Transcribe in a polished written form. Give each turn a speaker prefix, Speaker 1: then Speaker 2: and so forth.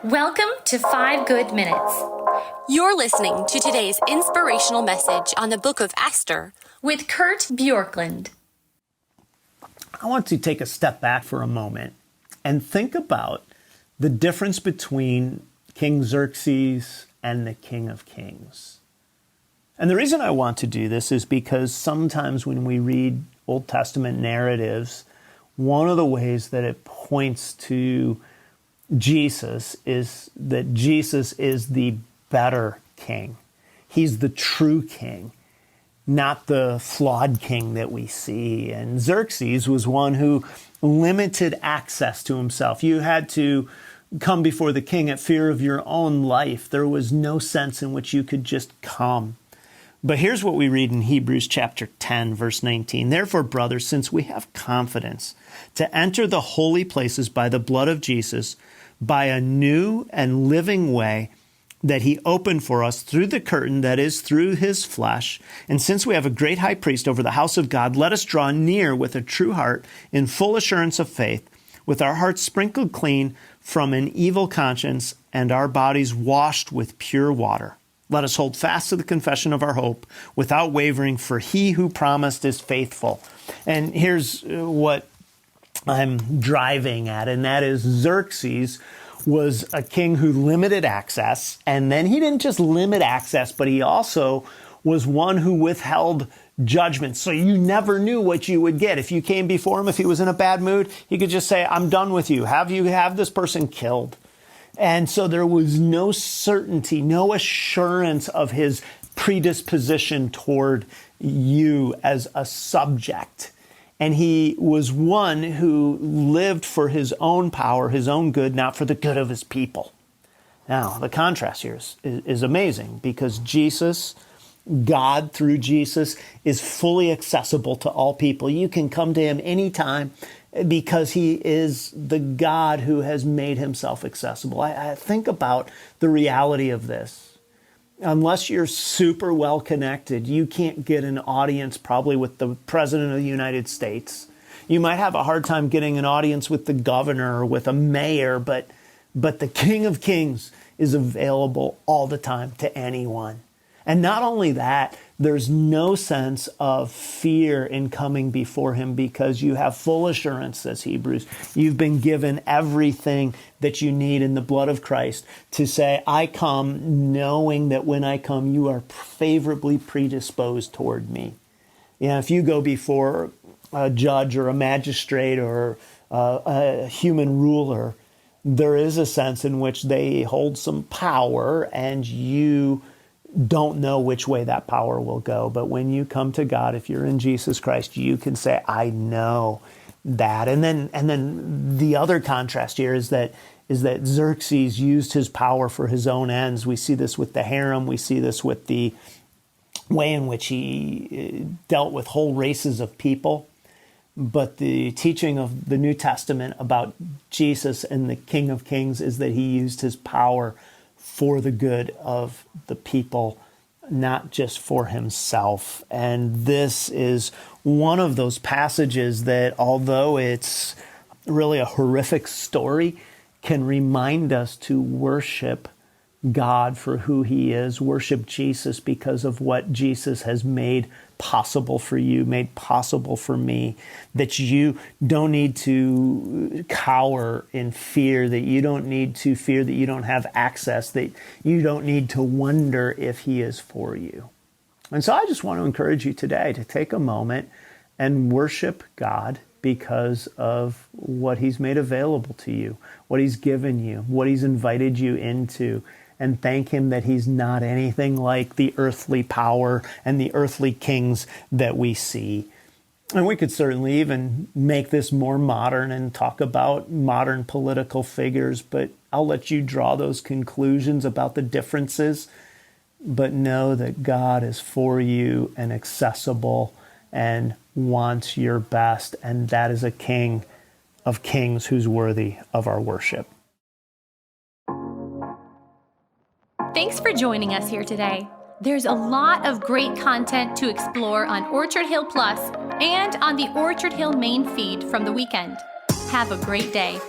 Speaker 1: Welcome to 5 Good Minutes.
Speaker 2: You're listening to today's inspirational message on the book of Esther
Speaker 1: with Kurt Bjorklund.
Speaker 3: I want to take a step back for a moment and think about the difference between King Xerxes and the King of Kings. And the reason I want to do this is because sometimes when we read Old Testament narratives, one of the ways that it points to Jesus is that Jesus is the better king. He's the true king, not the flawed king that we see. And Xerxes was one who limited access to himself. You had to come before the king at fear of your own life. There was no sense in which you could just come. But here's what we read in Hebrews chapter 10, verse 19. Therefore, brothers, since we have confidence to enter the holy places by the blood of Jesus, by a new and living way that he opened for us through the curtain that is through his flesh. And since we have a great high priest over the house of God, let us draw near with a true heart in full assurance of faith, with our hearts sprinkled clean from an evil conscience and our bodies washed with pure water. Let us hold fast to the confession of our hope without wavering, for he who promised is faithful. And here's what I'm driving at, and that is Xerxes was a king who limited access, and then he didn't just limit access, but he also was one who withheld judgment. So you never knew what you would get. If you came before him, if he was in a bad mood, he could just say, I'm done with you. Have this person killed. And so there was no certainty, no assurance of his predisposition toward you as a subject. And he was one who lived for his own power, his own good, not for the good of his people. Now, the contrast here is amazing because Jesus, God through Jesus, is fully accessible to all people. You can come to him anytime because he is the God who has made himself accessible. I think about the reality of this. Unless you're super well connected, you can't get an audience probably with the President of the United States. You might have a hard time getting an audience with the governor or with a mayor, but the King of Kings is available all the time to anyone. And not only that, there's no sense of fear in coming before him because you have full assurance, says Hebrews. You've been given everything that you need in the blood of Christ to say, I come knowing that when I come, you are favorably predisposed toward me. You know, if you go before a judge or a magistrate or a human ruler, there is a sense in which they hold some power and you don't know which way that power will go. But when you come to God, if you're in Jesus Christ, you can say, I know that. And then the other contrast here is that Xerxes used his power for his own ends. We see this with the harem. We see this with the way in which he dealt with whole races of people. But the teaching of the New Testament about Jesus and the King of Kings is that he used his power for the good of the people, not just for himself. And this is one of those passages that, although it's really a horrific story, can remind us to worship God for who he is, worship Jesus because of what Jesus has made possible for you, made possible for me, that you don't need to cower in fear, that you don't need to fear that you don't have access, that you don't need to wonder if he is for you. And so I just want to encourage you today to take a moment and worship God because of what he's made available to you, what he's given you, what he's invited you into, and thank him that he's not anything like the earthly power and the earthly kings that we see. And we could certainly even make this more modern and talk about modern political figures, but I'll let you draw those conclusions about the differences. But know that God is for you and accessible and wants your best, and that is a King of Kings who's worthy of our worship.
Speaker 1: Thanks for joining us here today. There's a lot of great content to explore on Orchard Hill Plus and on the Orchard Hill main feed from the weekend. Have a great day.